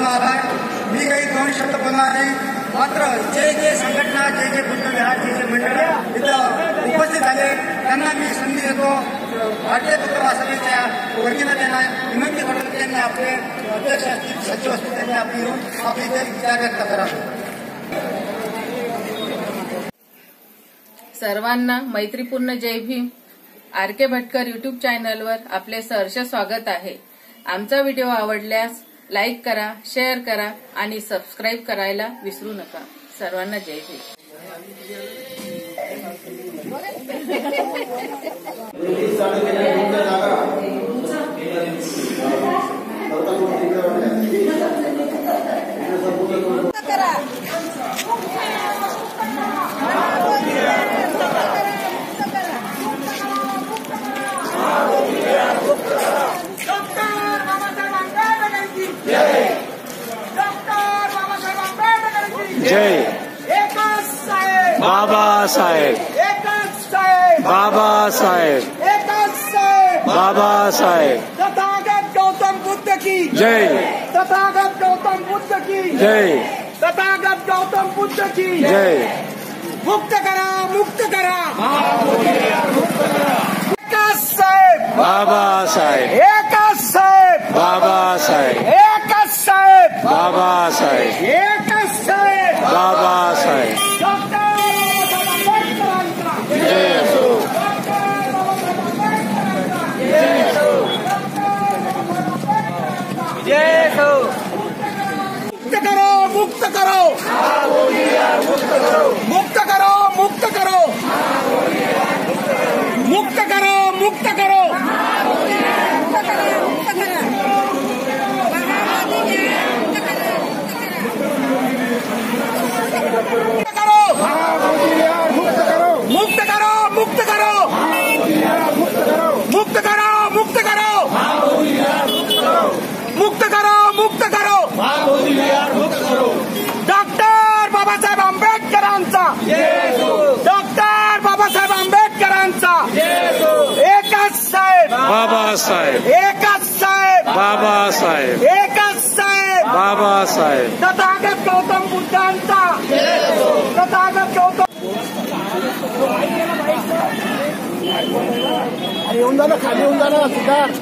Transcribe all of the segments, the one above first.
आभार. मी काही 2 शब्द बोलणार नाही, मात्र जे संघटना जे बुद्धविहारचे जे मंडळ इथं उपस्थित झाले त्यांना मी संधी देतो. भारतीय बुद्ध महासभेच्या वतीनं त्यांना विनंती करतो, त्यांनी आपले अध्यक्ष असतील, सचिव असतील, त्यांनी आपली येऊन आपले विचार व्यक्त करावे. सर्वांना मैत्रीपूर्ण जय भीम. RK भटकर युट्यूब चॅनलवर आपले सहर्ष स्वागत आहे. आमचा व्हिडिओ आवडल्यास लाईक करा, शेअर करा आणि सबस्क्राईब करायला विसरू नका. सर्वांना जय भीम. जय बाबासाहेब, बाबासाहेब, बाबासाहेब. तथागत गौतम बुद्ध की जय, तथागत गौतम बुद्ध की जय, तथागत गौतम बुद्ध की जय. मुक्त करा, मुक्त करा, एकच साहेब, बाबासाहेब, एकच साहेब, बाबासाहेब, एकच साहेब, बाबासाहेब, एकच साहेब, बाबासाहेब. डॉक्टर आंबेडकरांचा जय असो. जय हो. मुक्त करो, मुक्त करो, मुक्त करो, मुक्त करो, मुक्त करो, मुक्त करो, मुक्त करो, मुक्त करो, मुक्त करो, मुक्त करो, मुक्त करो, मुक्त करो, मुक्त करो, डॉक्टर बाबासाहेब आंबेडकरांचा, डॉक्टर बाबासाहेब आंबेडकरांचा एकच साहेब, बाबासाहेब, एकच साहेब, बाबासाहेब, एकच साहेब, बाबासाहेब. तथागत गौतम बुद्धांचा, तथागत गौतम. येऊन जा ना, खाली येऊन जा ना, सिद्धार्थ.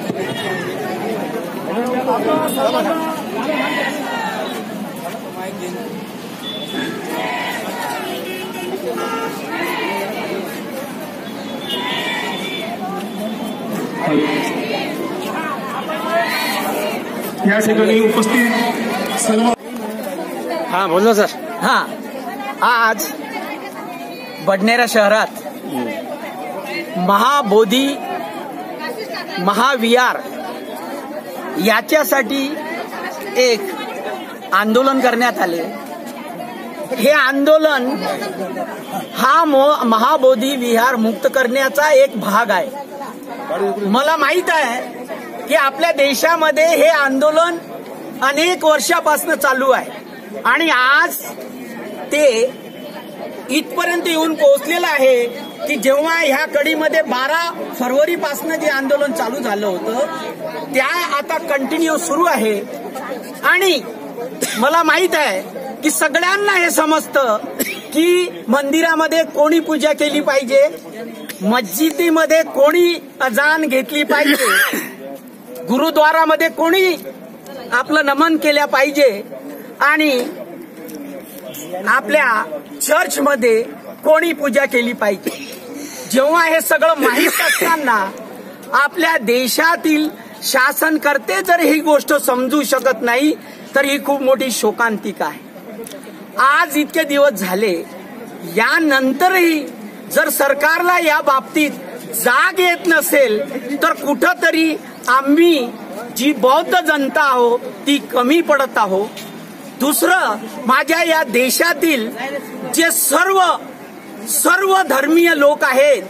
या ठिकाणी उपस्थित सर्व. हा बोला सर. हा, आज बडनेरा शहरात महाबोधी महाविहार याच्यासाठी एक आंदोलन करण्यात आले. हे आंदोलन हा महाबोधी विहार मुक्त करण्याचा एक भाग आहे. मला माहित आहे की आपल्या देशामध्ये हे आंदोलन अनेक वर्षापासून चालू आहे आणि आज ते इथपर्यंत येऊन पोहोचलेलं आहे की जेव्हा ह्या कडीमध्ये 12 फरवरीपासून जे आंदोलन चालू झालं होतं त्या आता कंटिन्यू सुरू आहे. आणि मला माहित आहे की सगळ्यांना हे समजतं की मंदिरामध्ये कोणी पूजा केली पाहिजे, मस्जिदीमध्ये कोणी अजान घेतली पाहिजे, गुरुद्वारामध्ये कोणी आपलं नमन केल्या पाहिजे आणि आपल्या चर्चमध्ये कोणी पूजा केली पाहिजे. जेव्हा हे सगळं माहीत असताना आपल्या देशातील शासनकर्ते जर ही गोष्ट समजू शकत नाही तर ही खूप मोठी शोकांतिका आहे. आज इतके दिवस झाले, यानंतरही जर सरकारला या बाबतीत जाग येत नसेल तर कुठंतरी आम्ही जी बौद्ध जनता आहोत ती कमी पडत आहोत. दुसरं, माझ्या या देशातील जे सर्व धर्मीय लोक आहेत,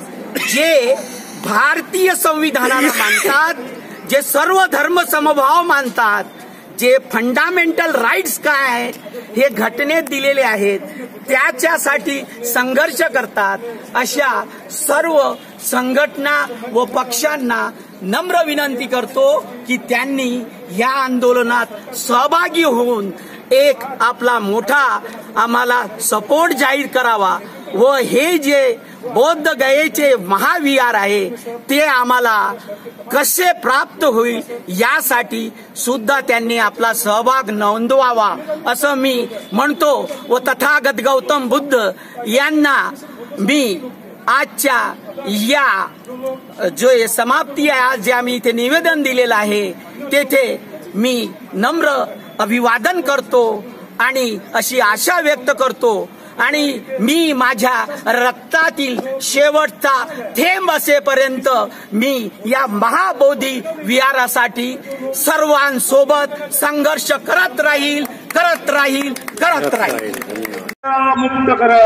जे भारतीय संविधानाला मानतात, जे सर्व धर्म समभाव मानतात, जे फंडामेंटल राईट्स काय आहेत हे घटनेत दिलेले आहेत त्याच्यासाठी संघर्ष करतात, अशा सर्व संघटना व पक्षांना नम्र विनंती करतो की त्यांनी या आंदोलनात सहभागी होऊन एक आपला मोठा आम्हाला सपोर्ट जाहीर करावा व हे जे बौद्ध गयेचे महाविहार आहे ते आम्हाला कसे प्राप्त होईल यासाठी सुद्धा त्यांनी आपला सहभाग नोंदवावा असं मी म्हणतो व तथागत गौतम बुद्ध यांना मी आजच्या या जो समाप्ती आहे आज जे आम्ही इथे निवेदन दिलेलं आहे तेथे मी नम्र अभिवादन करतो आणि अशी आशा व्यक्त करतो आणि मी माझ्या रक्तातील शेवटचा थेंब असेपर्यंत मी या महाबोधी विहारासाठी सर्वांसोबत संघर्ष करत राहील. मुक्त करा.